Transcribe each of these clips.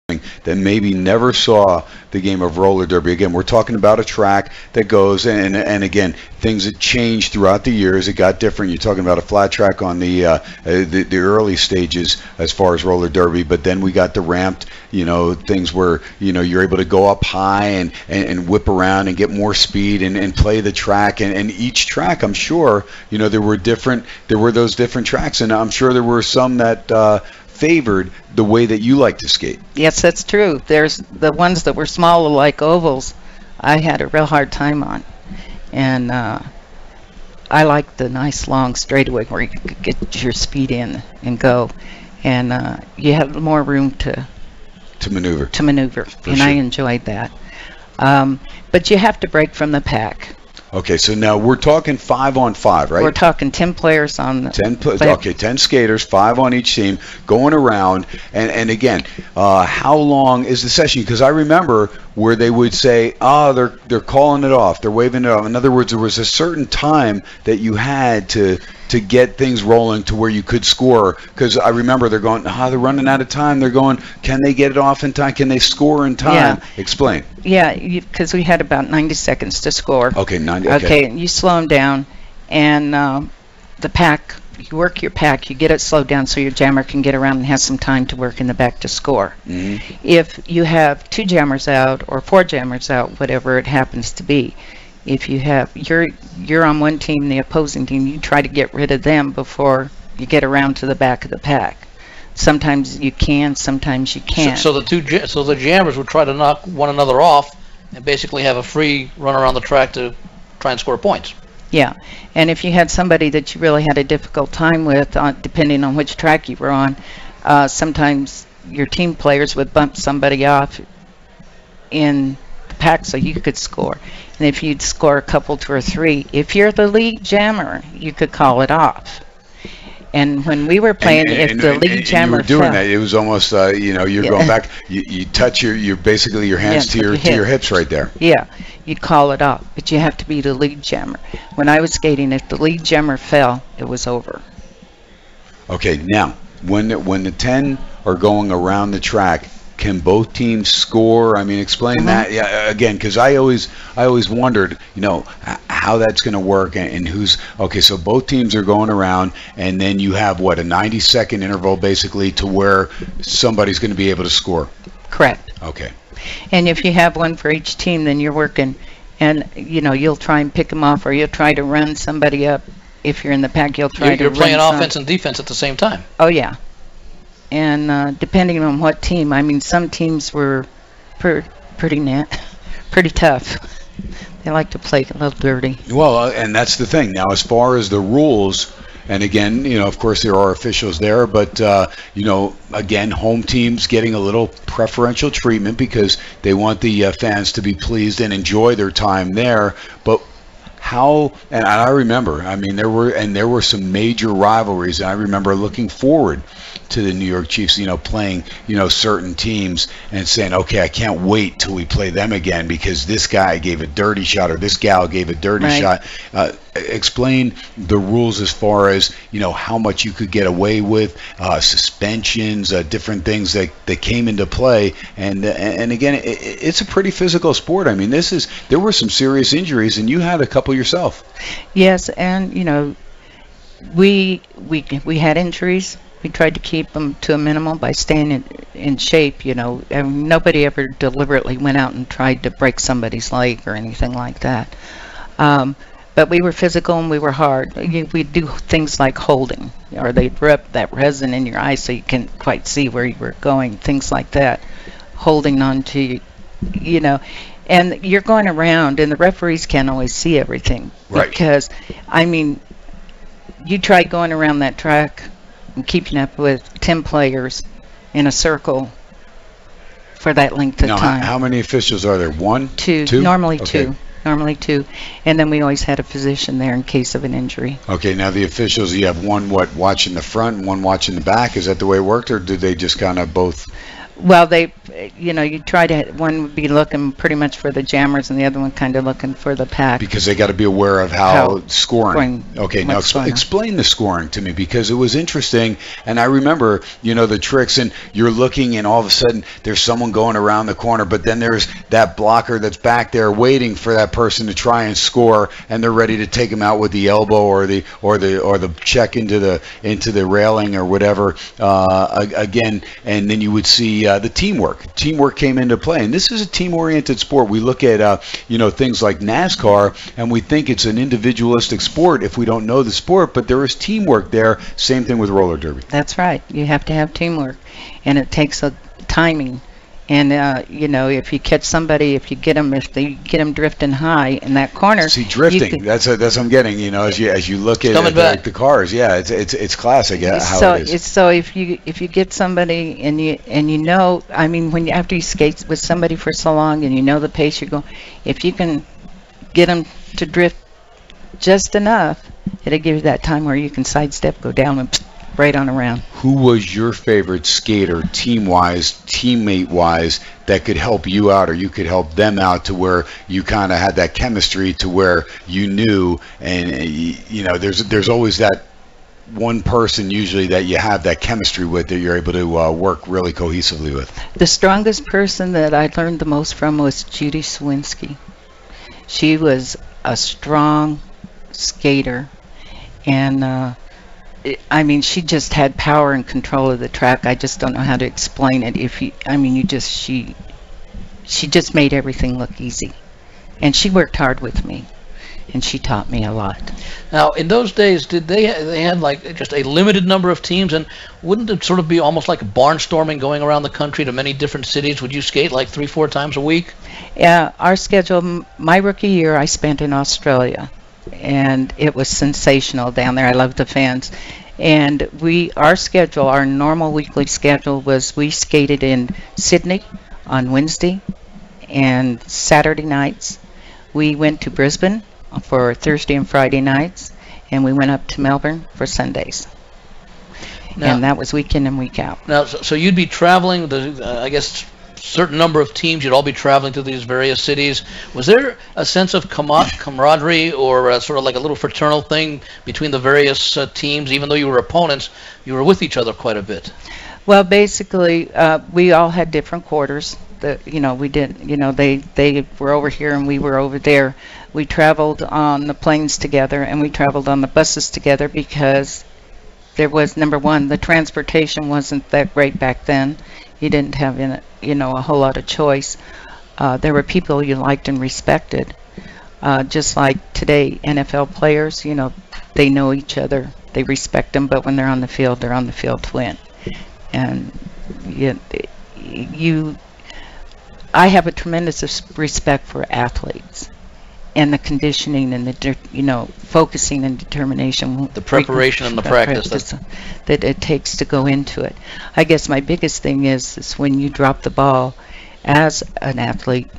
that maybe never saw the game of roller derby. Again, we're talking about a track that goes, and again, things that changed throughout the years. It got different. You're talking about a flat track on the early stages as far as roller derby, but then we got the ramped, things where, you're able to go up high and whip around and get more speed and play the track. And each track, I'm sure, there were those different tracks, and I'm sure there were some that favored the way that you like to skate. Yes, that's true. There's the ones that were smaller, like ovals, I had a real hard time on. And I like the nice long straightaway where you could get your speed in and go. And you have more room to maneuver. And sure. I enjoyed that. But you have to break from the pack. Okay, so now we're talking 5-on-5, right? We're talking 10 players on the 10 skaters, 5 on each team, going around. And again, how long is the session? Because I remember where they would say, they're calling it off, they're waving it off. In other words, there was a certain time that you had to get things rolling to where you could score. Because I remember they're going, they're running out of time. They're going, can they get it off in time? Can they score in time? Yeah. Explain. Yeah, because we had about 90 seconds to score. Okay, 90. Okay, and you slow them down, and the pack, you work your pack, you get it slowed down so your jammer can get around and have some time to work in the back to score. Mm-hmm. If you have 2 jammers out or 4 jammers out, whatever it happens to be, if you have you're on one team, the opposing team, you try to get rid of them before you get around to the back of the pack. Sometimes you can, sometimes you can't. So the jammers would try to knock one another off and basically have a free run around the track to try and score points. Yeah, and if you had somebody that you really had a difficult time with, depending on which track you were on, sometimes your team players would bump somebody off in the pack so you could score. And if you'd score a couple, 2 or 3, if you're the lead jammer, you could call it off. And when we were playing, if the lead jammer you were doing fell, that, it was almost, you're going back, you touch your basically your hands to your hips right there. Yeah, you'd call it off, but you have to be the lead jammer. When I was skating, if the lead jammer fell, it was over. Okay, now, when the 10 are going around the track, can both teams score? I mean, explain that. Yeah, again, because I always wondered, how that's going to work and who's okay. So both teams are going around, and then you have a 90-second interval basically to where somebody's going to be able to score. Correct. Okay. And if you have one for each team, then you're working, and you'll try and pick them off, or you'll try to run somebody up. If you're in the pack, you'll try to. You're playing offense and defense at the same time. Oh yeah. And depending on what team, I mean, some teams were pretty tough. They like to play a little dirty. Well, and that's the thing. Now, as far as the rules, and again, of course, there are officials there, but, again, home teams getting a little preferential treatment because they want the fans to be pleased and enjoy their time there. But and I remember, I mean, there were some major rivalries, and I remember looking forward to the New York Chiefs, playing, certain teams and saying, okay, I can't wait till we play them again because this guy gave a dirty shot or this gal gave a dirty shot. Explain the rules as far as, how much you could get away with, suspensions, different things that came into play. And again, it's a pretty physical sport. I mean, there were some serious injuries, and you had a couple yourself. Yes, and, we had injuries. We tried to keep them to a minimum by staying in shape, and nobody ever deliberately went out and tried to break somebody's leg or anything like that. But we were physical and we were hard. We'd do things like holding, or they'd rub that resin in your eye so you can't quite see where you were going, things like that. Holding on to, and you're going around, and the referees can't always see everything. Right. Because, I mean, you try going around that track and keeping up with 10 players in a circle for that length of time. How many officials are there? 1? 2? Normally 2. Normally 2. And then we always had a physician there in case of an injury. Okay, now the officials, you have one watching the front and one watching the back. Is that the way it worked, or did they just kind of both? Well, you try to, one would be looking pretty much for the jammers and the other one kind of looking for the pack. Because they got to be aware of how scoring. Okay, now what's going on. explain the scoring to me, because it was interesting, and I remember, the tricks, and you're looking, and all of a sudden there's someone going around the corner, but then there's that blocker that's back there waiting for that person to try and score, and they're ready to take him out with the elbow or the check into the railing or whatever. Again, and then you would see the teamwork. Teamwork came into play, and this is a team-oriented sport. We look at things like NASCAR, and we think it's an individualistic sport if we don't know the sport, but there is teamwork there. Same thing with roller derby. That's right. You have to have teamwork, and it takes a timing. And if you catch somebody, if they get them drifting high in that corner. See, drifting. That's what I'm getting. As you look at the cars. Yeah, it's classic. How it is. So if you get somebody and I mean, after you skate with somebody for so long and you know the pace you're going, if you can get them to drift just enough, it'll give you that time where you can sidestep, go down, and right on around. Who was your favorite skater, team-wise, teammate-wise, that could help you out, or you could help them out, to where you kind of had that chemistry, to where you knew, and there's always that one person usually that you have that chemistry with, that you're able to work really cohesively with? The strongest person that I learned the most from was Judy Swinski. She was a strong skater, and I mean, she just had power and control of the track. I just don't know how to explain it. She just made everything look easy, and she worked hard with me, and she taught me a lot. Now, in those days, did they had like just a limited number of teams, and wouldn't it sort of be almost like barnstorming going around the country to many different cities? Would you skate like 3-4 times a week? Yeah, our schedule, my rookie year, I spent in Australia, and it was sensational down there. I loved the fans. And our normal weekly schedule was, we skated in Sydney on Wednesday and Saturday nights. We went to Brisbane for Thursday and Friday nights, and we went up to Melbourne for Sundays. Now, and that was week in and week out. Now, so you'd be traveling, I guess, certain number of teams, you'd all be traveling to these various cities. Was there a sense of camaraderie, or sort of like a little fraternal thing between the various teams? Even though you were opponents, you were with each other quite a bit. Well, basically, we all had different quarters. We didn't, they were over here and we were over there. We traveled on the planes together, and we traveled on the buses together, because there was, number one, the transportation wasn't that great back then. You didn't have, a whole lot of choice. There were people you liked and respected. Just like today, NFL players, they know each other. They respect them, but when they're on the field to win. And I have a tremendous respect for athletes, and the conditioning and the focusing and determination, the preparation and the practice that it takes to go into it. I guess my biggest thing is when you drop the ball as an athlete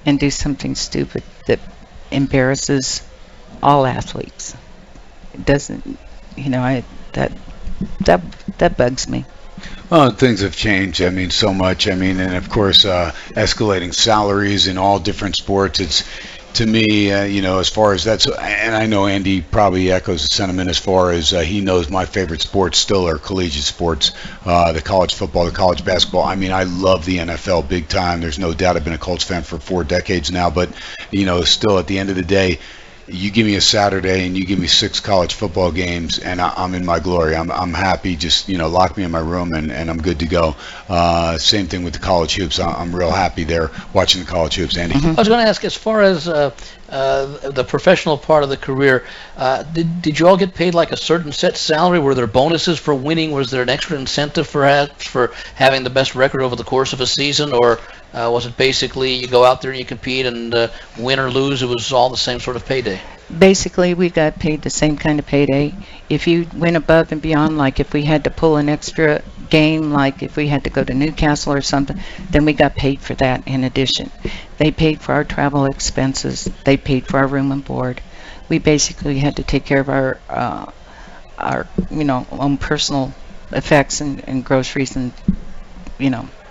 and do something stupid that embarrasses all athletes. It doesn't, that bugs me. Well, things have changed. I mean, so much. I mean, and of course, escalating salaries in all different sports. It's, to me, as far as that's, and I know Andy probably echoes the sentiment as far as he knows my favorite sports still are collegiate sports, the college football, the college basketball. I mean, I love the NFL big time. There's no doubt. I've been a Colts fan for 4 decades now, but, still at the end of the day, you give me a Saturday and you give me 6 college football games, and I'm in my glory. I'm happy. Just lock me in my room and I'm good to go. Same thing with the college hoops. I'm real happy there watching the college hoops. Andy, I was going to ask, as far as the professional part of the career, did you all get paid like a certain set salary? Were there bonuses for winning? Was there an extra incentive perhaps for having the best record over the course of a season, or was it basically you go out there and you compete, and win or lose, it was all the same sort of payday? Basically, we got paid the same kind of payday. If you went above and beyond, like if we had to pull an extra game, like if we had to go to Newcastle or something, then we got paid for that in addition. They paid for our travel expenses. They paid for our room and board. We basically had to take care of our own personal effects and groceries and,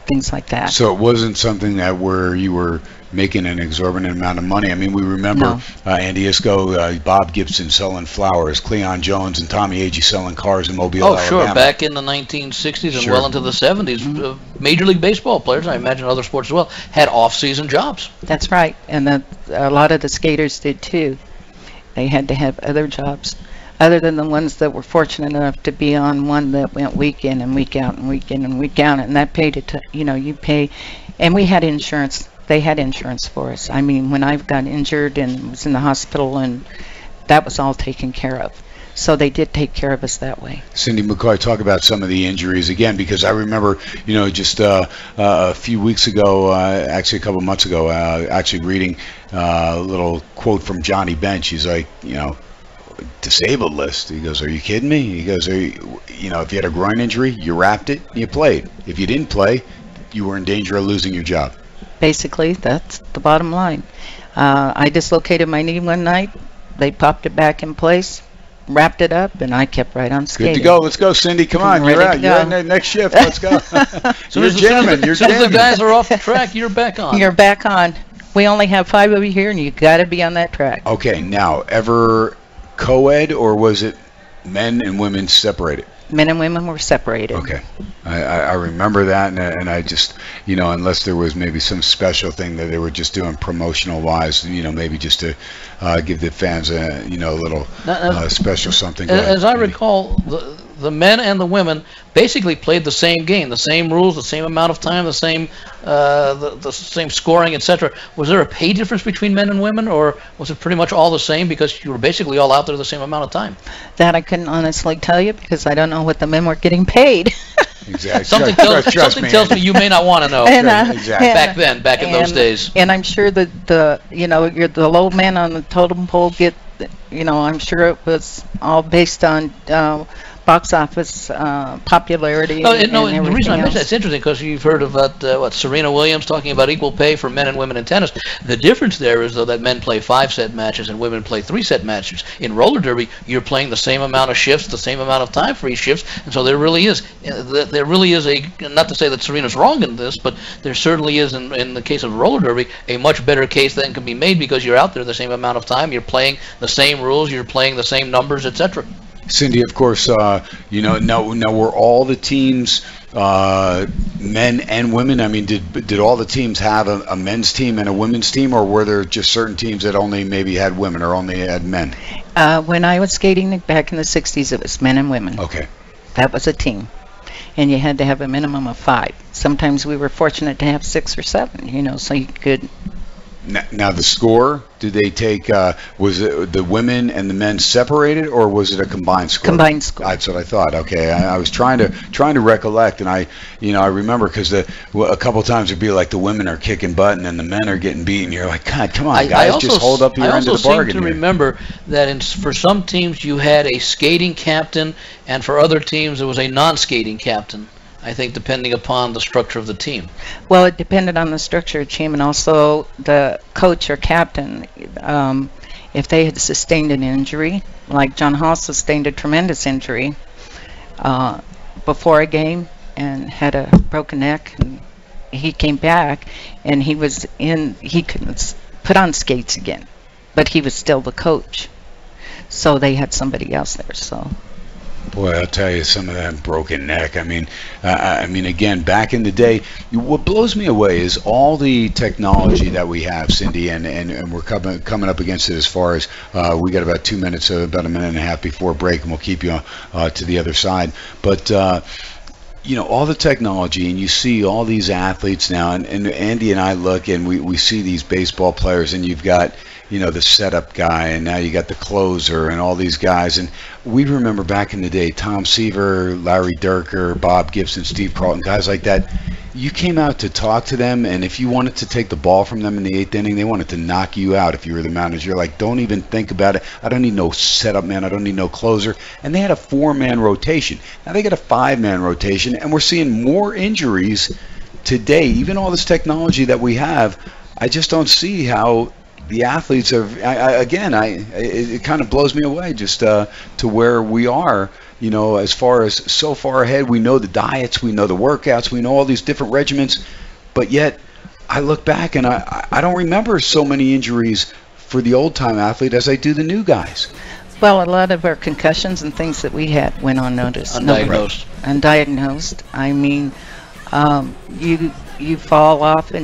things like that. So it wasn't something that where you were making an exorbitant amount of money. I mean, we remember Andy Isco, Bob Gibson selling flowers, Cleon Jones and Tommy Agee selling cars in Mobile, Oh, Alabama. sure. Back in the 1960s and Sure. well into the 70s, Major League Baseball players, I imagine other sports as well, had off-season jobs. That's right, and a lot of the skaters did too. They had to have other jobs, other than the ones that were fortunate enough to be on one that went week in and week out and week in and week out, and that paid it. You pay, and we had insurance. They had insurance for us. I mean, when I got injured and was in the hospital, and that was all taken care of. So they did take care of us that way. Cindy McCoy, talk about some of the injuries again, because I remember, just a few weeks ago, actually a couple of months ago, actually reading a little quote from Johnny Bench. He's like, disabled list. He goes, "Are you kidding me?" He goes, if you had a groin injury, you wrapped it, you played. If you didn't play, you were in danger of losing your job. Basically, that's the bottom line. I dislocated my knee one night. They popped it back in place, wrapped it up, and I kept right on skating. Good to go. Let's go, Cindy. Come on. You're out. You're in next shift. Let's go. You're jamming. You're As soon as the jamming. guys are off the track, you're back on. You're back on. We only have 5 of you here, and you got to be on that track. Okay. Now, ever co-ed, or was it men and women separated? Men and women were separated. Okay. I remember that, and I just, unless there was maybe some special thing that they were just doing promotional-wise, maybe just to give the fans a little special something. As I recall, the men and the women basically played the same game, the same rules, the same amount of time, the same the same scoring, etc. Was there a pay difference between men and women, or was it pretty much all the same because you were basically all out there the same amount of time? That I couldn't honestly tell you because I don't know what the men were getting paid. Exactly. Something tells me you may not want to know. Exactly. Back in those days. And I'm sure that you're the low man on the totem pole I'm sure it was all based on box office popularity. The reason I mention that's interesting because you've heard about Serena Williams talking about equal pay for men and women in tennis. The difference there is though that men play 5-set matches and women play 3-set matches. In roller derby, you're playing the same amount of shifts, the same amount of time for each shift, and so there really is a, not to say that Serena's wrong in this, but there certainly is in the case of roller derby a much better case than can be made because you're out there the same amount of time, you're playing the same rules, you're playing the same numbers, etc. Cindy, of course, now were all the teams men and women? I mean, did all the teams have a men's team and a women's team, or were there just certain teams that only maybe had women or only had men? When I was skating back in the 60s, it was men and women. Okay. That was a team. And you had to have a minimum of 5. Sometimes we were fortunate to have 6 or 7, so you could... Now the score, did they take, was it the women and the men separated, or was it a combined score? Combined score. That's what I thought. Okay, I was trying to recollect, and I remember because a couple times it'd be like the women are kicking butt and then the men are getting beaten. You're like, God, come on, guys, just hold up your end of the bargain. I also seem to remember that for some teams you had a skating captain, and for other teams it was a non-skating captain. I think depending upon the structure of the team. Well, it depended on the structure of the team and also the coach or captain. If they had sustained an injury, like John Hall sustained a tremendous injury before a game and had a broken neck, and he came back and he couldn't put on skates again, but he was still the coach. So they had somebody else there. So. Boy, I'll tell you, some of that broken neck. I mean, again, back in the day, what blows me away is all the technology that we have, Cindy, and we're coming up against it as far as we got about 2 minutes, about a minute and a half before break, and we'll keep you to the other side. But all the technology, and you see all these athletes now, and Andy and I look, and we see these baseball players, and you've got the setup guy, and now you got the closer and all these guys. And we remember back in the day, Tom Seaver, Larry Durker, Bob Gibson, Steve Carlton, guys like that. You came out to talk to them, and if you wanted to take the ball from them in the 8th inning, they wanted to knock you out if you were the manager. You're like, don't even think about it. I don't need no setup man. I don't need no closer. And they had a 4-man rotation. Now they got a 5-man rotation, and we're seeing more injuries today. Even all this technology that we have, I just don't see how the athletes are, it kind of blows me away just to where we are, you know, as far as so far ahead. We know the diets, we know the workouts, we know all these different regimens, but yet I look back and I don't remember so many injuries for the old-time athlete as I do the new guys. Well, a lot of our concussions and things that we had went unnoticed. Undiagnosed. Undiagnosed. I mean, you fall off and